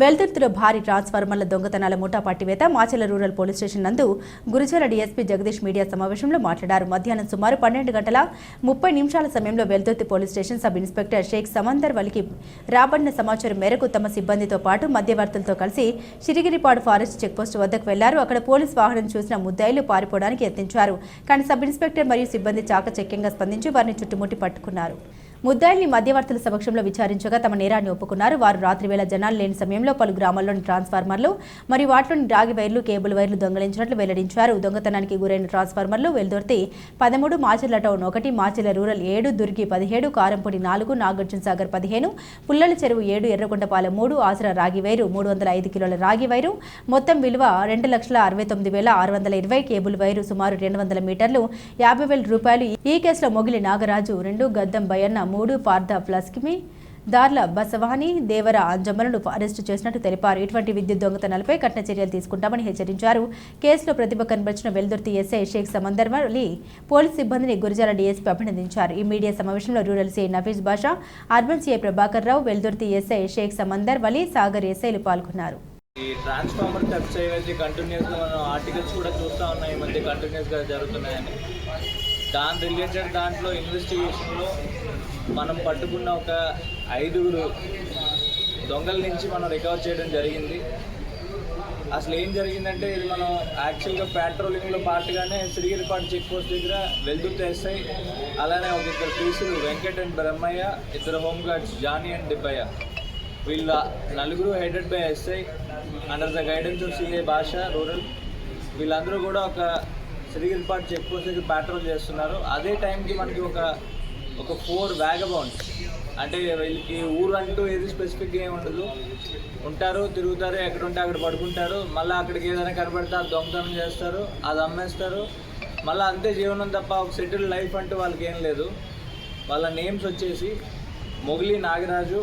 వెల్దుర్తిలో భారీ ట్రాన్స్ఫార్మర్ల దొంగతనాల ముఠా పట్టివేత మాచెల రూరల్ పోలీస్ స్టేషన్ నందు గురుజాల డీఎస్పీ జగదీష్ మీడియా సమావేశంలో మాట్లాడారు. మధ్యాహ్నం సుమారు 12:30 సమయంలో Veldurthi police station sub inspector Shaik Samandar వలికి రాబడిన సమాచారం మేరకు తమ సిబ్బందితో పాటు మధ్యవర్తులతో కలిసి షిరిగిరిపాడు ఫారెస్ట్ చెక్పోస్ట్ వద్దకు వెళ్లారు. అక్కడ పోలీస్ వాహనం చూసిన ముద్దాయిలు పారిపోవడానికి యత్నించారు. కానీ సబ్ ఇన్స్పెక్టర్ మరియు సిబ్బంది చాకచక్యంగా స్పందించి వారిని చుట్టుముట్టి పట్టుకున్నారు. ముద్దాయిల్ని మధ్యవర్తుల సమక్షంలో విచారించగా తమ నేరాన్ని ఒప్పుకున్నారు. వారు రాత్రి వేళ జనాలు లేని సమయంలో పలు గ్రామాల్లోని ట్రాన్స్ఫార్మర్లు మరియు వాటిలోని రాగి వైర్లు, కేబుల్ వైర్లు దొంగలించినట్లు వెల్లడించారు. దొంగతనానికి గురైన ట్రాన్స్ఫార్మర్లు వెల్దుర్తి 13, మాచెర్ల టౌన్ 1, మాచెర్ల రూరల్ 7, దుర్గి 17, కారంపొడి 4, నాగార్జున సాగర్ 15, పుల్లల చెరువు 7, ఎర్రగొండపాలెం 3, ఆసరా రాగి వైరు 305 కిలోల రాగి వైరు మొత్తం విలువ 2,69,620, కేబుల్ వైరు సుమారు 200 మీటర్లు 50,000 రూపాయలు. ఈ కేసులో మొగిలి నాగరాజు 2, గద్దం బయ్యన్న 3, పార్థ ప్లస్కిమి, దార్ల బసవాని, దేవర అంజమ్మలను అరెస్టు చేసినట్టు తెలిపారు. ఇటువంటి విద్యుత్ దొంగతనాలపై కఠిన చర్యలు తీసుకుంటామని హెచ్చరించారు. కేసులో ప్రతిభ కనబరిచిన వెల్దుర్తి ఎస్ఐ షేక్ సమందర్ వలి పోలీస్ సిబ్బందిని గురుజాల డీఎస్పీ అభినందించారు. ఈ మీడియా సమావేశంలో రూరల్ సిఐ నఫీజ్ బాషా, urban CI Prabhakar Rao, Veldurthi SI Sheikh సమందర్ వలి, సాగర్ ఎస్ఐలు పాల్గొన్నారు. ఈ ట్రాన్స్ఫార్మర్ థెఫ్ట్స్ ఏవైతే కంటిన్యూస్గా మనం ఆర్టికల్స్ కూడా చూస్తూ ఉన్నాయి, ఈ మధ్య కంటిన్యూస్గా జరుగుతున్నాయని. దాని రిలేటెడ్ దాంట్లో ఇన్వెస్టిగేషన్లో మనం పట్టుకున్న ఒక 5 దొంగల నుంచి మనం రికవర్ చేయడం జరిగింది. అసలు ఏం జరిగిందంటే, ఇది మనం యాక్చువల్గా పెట్రోలింగ్లో పార్ట్గానే సిరిగిరిపాటు చెక్ పోస్ట్ దగ్గర వెల్దుర్తి ఎస్ఐ, అలానే ఒక 2 పీసులు Venkat and Brahmaiah, 2 home guards Jani and Dibbaiah, వీళ్ళ 4 headed by SI under the guidance of CI Basha rural, వీళ్ళందరూ కూడా ఒక సిరిగిరిపాటు చెక్ పోస్ట్ దగ్గర పెట్రోల్ చేస్తున్నారు. అదే టైంకి మనకి ఒక 4 వ్యాగబౌండ్స్, అంటే వీళ్ళకి ఊరు అంటూ ఏది స్పెసిఫిక్గా ఏమి ఉండదు, ఉంటారు, తిరుగుతారు, ఎక్కడ ఉంటే అక్కడ పడుకుంటారు, మళ్ళీ అక్కడికి ఏదైనా కనబడితే అది దొంగతనం చేస్తారు, అది అమ్మేస్తారు, మళ్ళీ అంతే జీవనం తప్ప ఒక సెటిల్ లైఫ్ అంటూ వాళ్ళకి ఏం లేదు. వాళ్ళ నేమ్స్ వచ్చేసి మొగిలి నాగరాజు,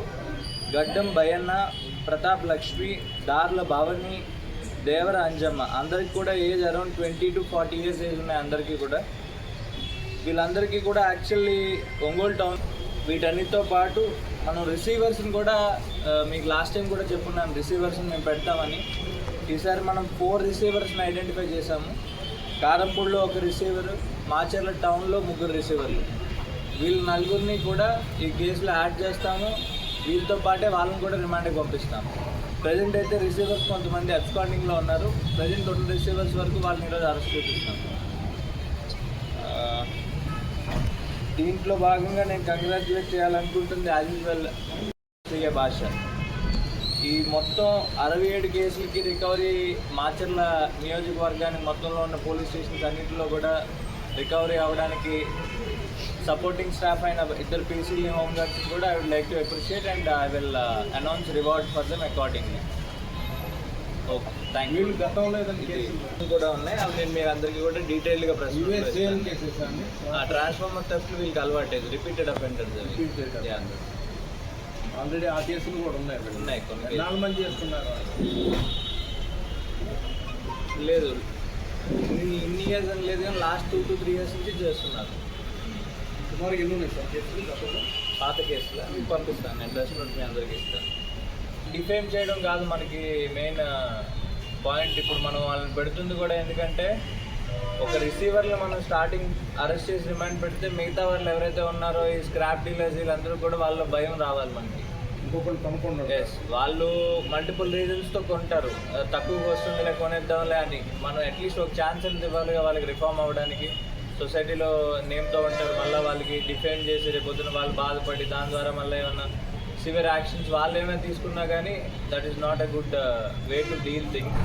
గడ్డం బయ్యన్న, ప్రతాప్ లక్ష్మి, దార్ల భావని, దేవర అంజమ్మ. అందరికి కూడా age around 20 to 40 years age ఉన్నాయి అందరికీ కూడా. వీళ్ళందరికీ కూడా యాక్చువల్లీ ఒంగోలు టౌన్. వీటన్నిటితో పాటు మనం రిసీవర్స్ని కూడా మీకు లాస్ట్ టైం కూడా చెప్పున్నాను, రిసీవర్స్ని మేము పెడతామని. ఈసారి మనం 4 రిసీవర్స్ని ఐడెంటిఫై చేశాము. కారంపూడిలో 1 రిసీవర్, మాచెర్ల టౌన్లో 3 రిసీవర్లు. వీళ్ళు 4 కూడా ఈ కేసులో యాడ్ చేస్తాము. వీళ్ళతో పాటే వాళ్ళని కూడా రిమాండ్కి పంపిస్తాము. ప్రజెంట్ అయితే రిసీవర్స్ కొంతమంది అబ్స్కాండింగ్లో ఉన్నారు. ప్రజెంట్ 2 రిసీవర్స్ వరకు వాళ్ళని ఈరోజు అరెస్ట్ చేపిస్తాము. దీంట్లో భాగంగా నేను కంగ్రాచులేట్ చేయాలనుకుంటుంది యాజ్ యూజువల్ సిఐ భాష. ఈ మొత్తం 67 కేసులకి రికవరీ మాచెర్ల నియోజకవర్గానికి మొత్తంలో ఉన్న పోలీస్ స్టేషన్స్ అన్నింటిలో కూడా రికవరీ అవ్వడానికి సపోర్టింగ్ స్టాఫ్ అయిన 2 పీసీలు హోంగార్డ్స్ కూడా I would like to appreciate and I will announce reward for them accordingly. Okay, thank you. గతంలో కూడా ఉన్నాయి, అవి నేను మీరు అందరికీ కూడా డీటెయిల్గా ట్రాన్స్ఫార్మర్ థెఫ్ట్ వీళ్ళకి అలవాటేది, రిపీటెడ్ అఫెండర్స్ అవి. ఆల్రెడీ ఆ కేసులు కూడా ఉన్నాయి కొన్ని. 4 మంది చేస్తున్నారు. లేదు, ఇన్ని ఇయర్స్ అని లేదు, కానీ లాస్ట్ 2 to 3 years నుంచి చేస్తున్నారు. సుమారు ఎన్ని ఉన్నాయి సార్ కేసులు? పాత కేసులు మీకు పంపిస్తాను, నేను రెస్టారెంట్ మీ అందరికీ ఇస్తాను. డిఫేమ్ చేయడం కాదు మనకి మెయిన్ పాయింట్. ఇప్పుడు మనం వాళ్ళని పెడుతుంది కూడా ఎందుకంటే, ఒక రిసీవర్ని మనం స్టార్టింగ్ అరెస్ట్ చేసి రిమాండ్ పెడితే మిగతా వాళ్ళు ఎవరైతే ఉన్నారో ఈ స్క్రాప్ డీలర్స్ వీళ్ళందరూ కూడా వాళ్ళ భయం రావాలి మనకి. ఇంకొకటి కొనుక్కుంటారు. ఎస్, వాళ్ళు మల్టిపుల్ రీజన్స్తో కొంటారు, తక్కువగా వస్తుందిలే కొనేద్దాంలే అని. మనం అట్లీస్ట్ ఒక ఛాన్స్ అనేది ఇవ్వాలిగా వాళ్ళకి రిఫార్మ్ అవ్వడానికి. సొసైటీలో నేమ్తో ఉంటారు, మళ్ళీ వాళ్ళకి డిఫెండ్ చేసి రేపొద్దున వాళ్ళు బాధపడి దాని ద్వారా మళ్ళీ ఏమన్నా సివియర్ యాక్షన్స్ వాళ్ళు ఏమైనా తీసుకున్నా కానీ that is not a good way to deal things.